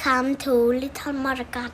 Welcome to Little Morokot.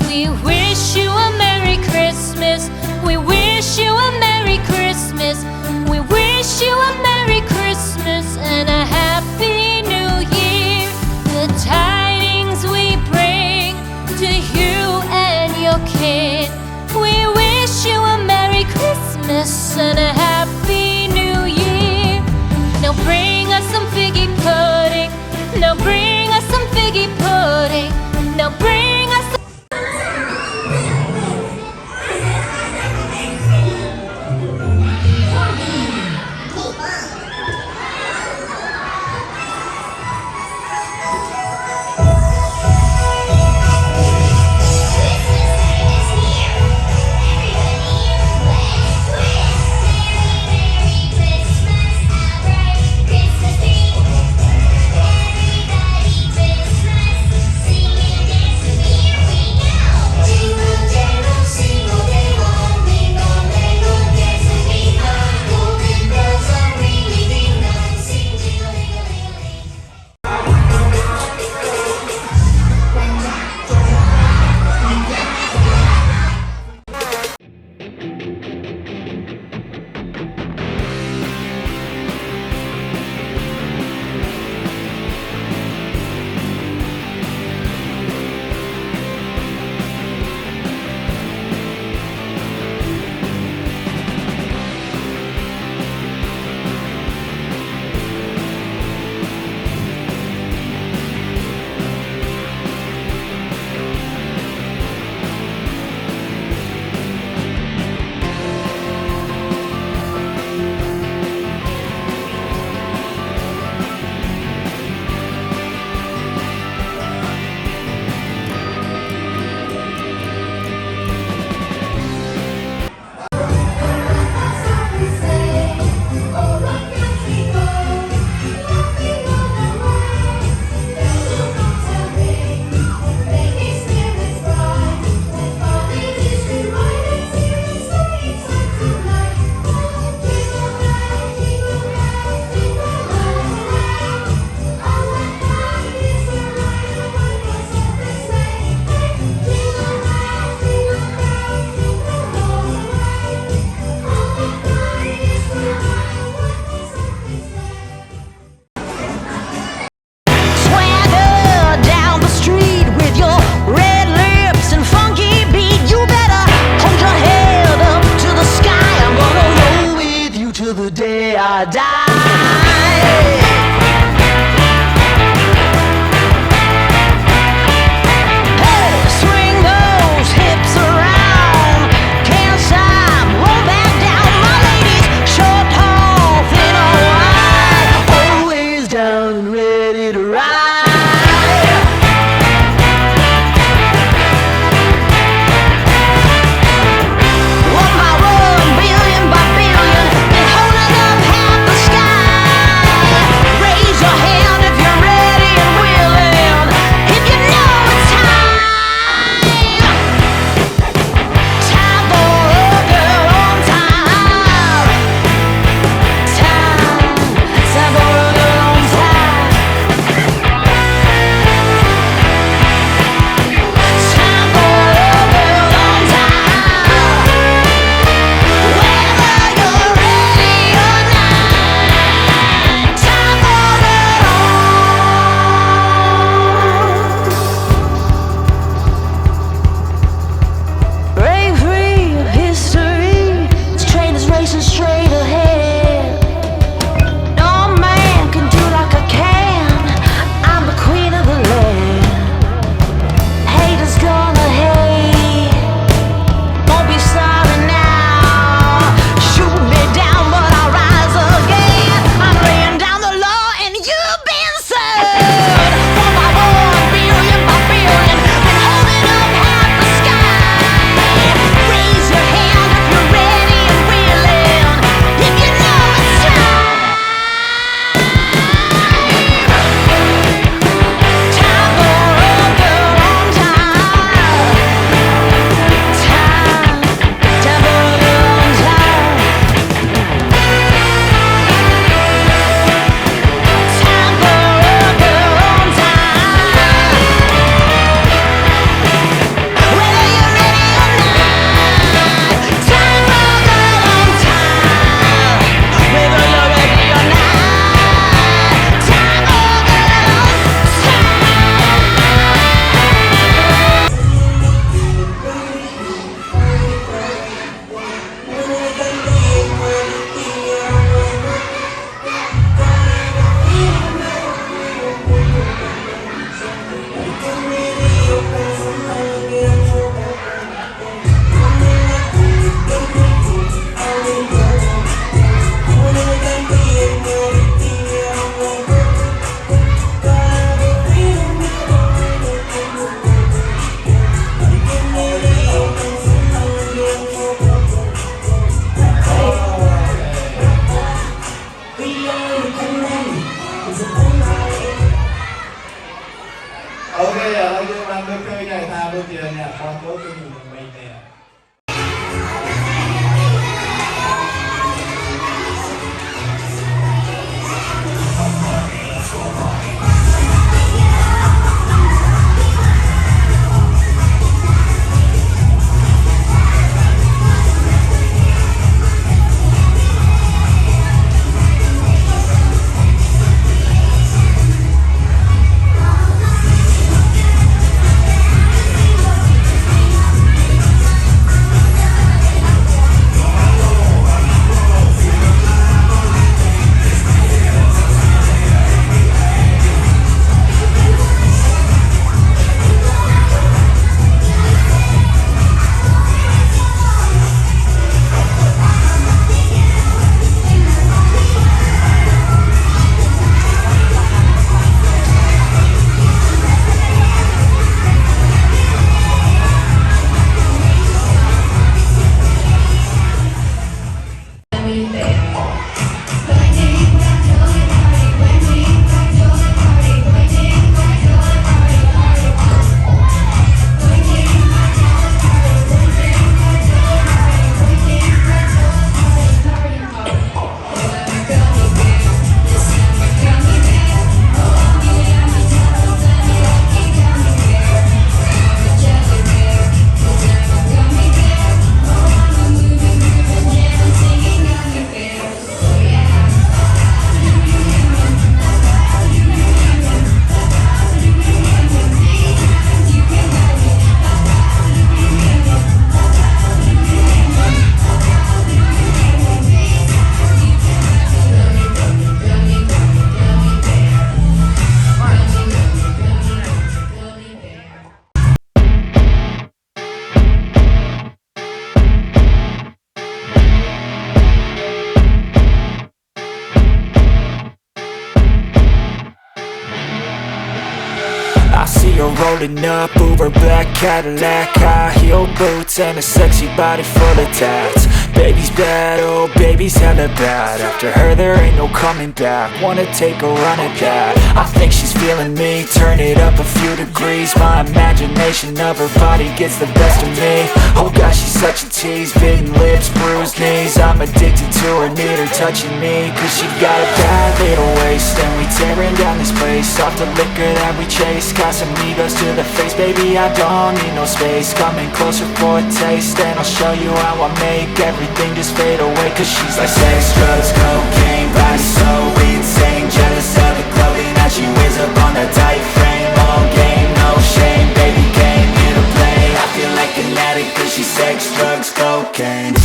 We wish you a Merry Christmas. We wish you a Merry Christmas. We wish you a Merry Christmas and a Happy New Year. The tidings we bring to you and your kid. We wish you a Merry Christmas and a Happy New Year. Now bring us some figgy pudding. Now bring us some figgy pudding. Now bring us some ความโต๊ะจะอยู่บนใบแดงI see her rolling up, Uber black Cadillac, high heel boots and a sexy body full of tats. Baby's bad, oh baby's hella bad. After her there ain't no coming back. Wanna take a run at that. I think she's feeling me, turn it up a few degrees. My imagination of her body gets the best of me. Oh gosh, she's such a tease, bitten lips, bruised knees. I'm addicted to her, need her touching me, cause she got a bad little waist. And we tearing down this place, off the liquor that we chase. Got some egos to the face, baby, I don't need no space. Coming closer for a taste, and I'll show you how I make everything just fade away. Cause she's like sex, drugs, cocaine, body so insane. Jealous of the clothing that she wears up on that tight frame. All game, no shame, baby came here to play. I feel like an addict cause she's sex, drugs, cocaine.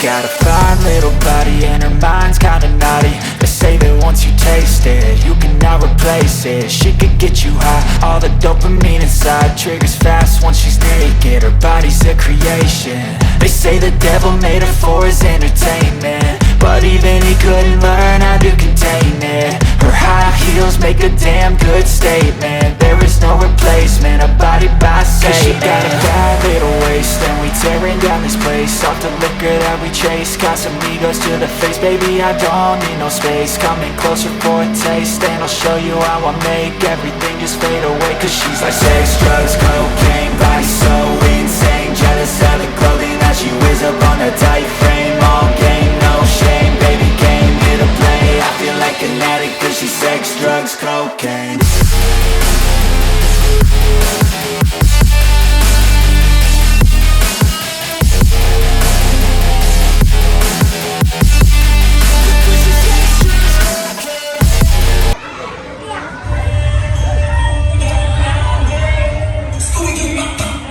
Got a fine little body and her mind's kinda naughty. They say that once you taste it, you cannot replace it. She could get you high, all the dopamine inside triggers fast once she's naked. Her body's a creation. They say the devil made her for his entertainment, but even he couldn't learn how to contain it. Her high heels make a damn good statement. There is no replacement, a body by Satan. Cause she got a bad little waist, and we tearing down this place. Off the liquor that we chase, got some egos to the face. Baby, I don't need no space. Coming closer for a taste, and I'll show you how I make everything just fade away. Cause she's like sex, drugs, cocaine, body so insane. Jealous of the clothing that she wears up on that tight frame. All game, no shame, baby came here to play. I feel like an addict cause she's sex, drugs, cocaine. We can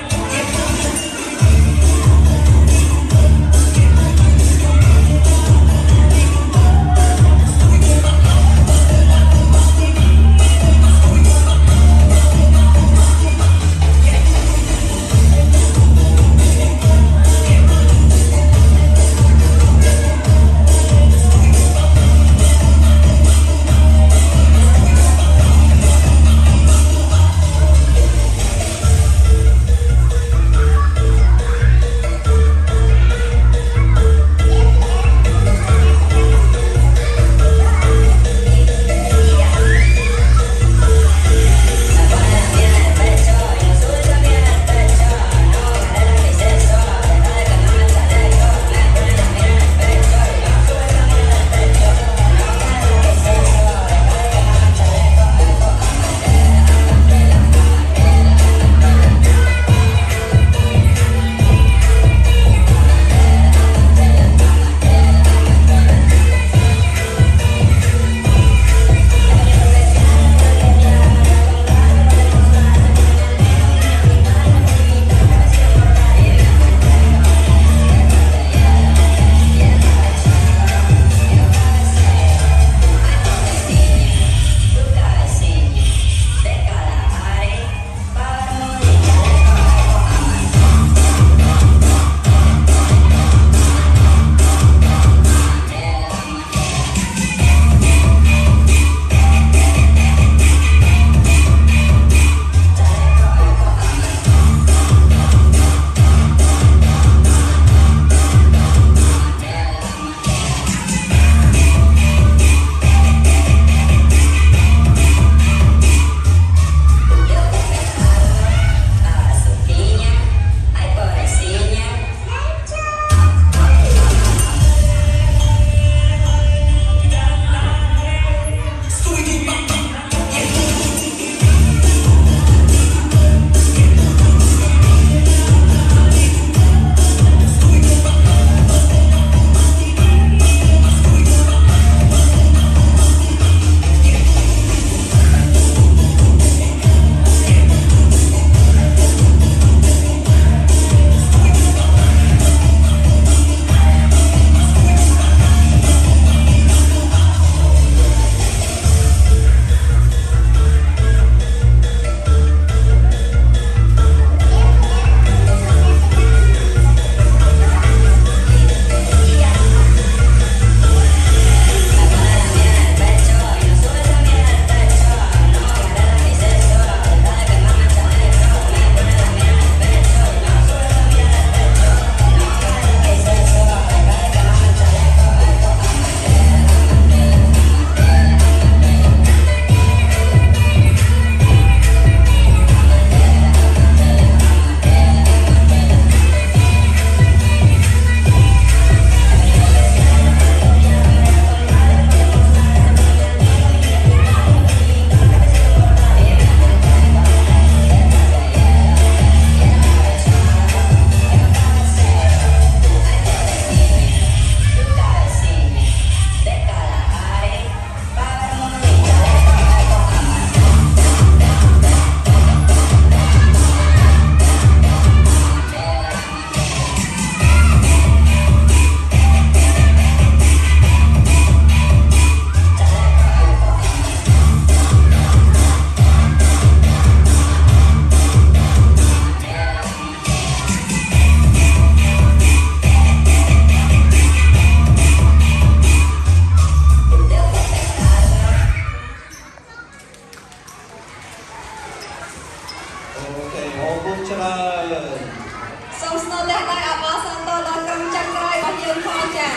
សូមស្នើតែដៃអបអរសាទរដល់ក្រុមចុងក្រោយរបស់យើងផងចា៎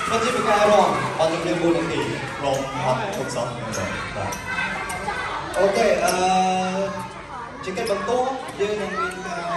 មិនជាប្រការរងអត់ជំរាបមួយនាទីរងអត់ទុកសោះបាទអូខេជាកិច្ចបន្ទាប់យើងនឹងមានការ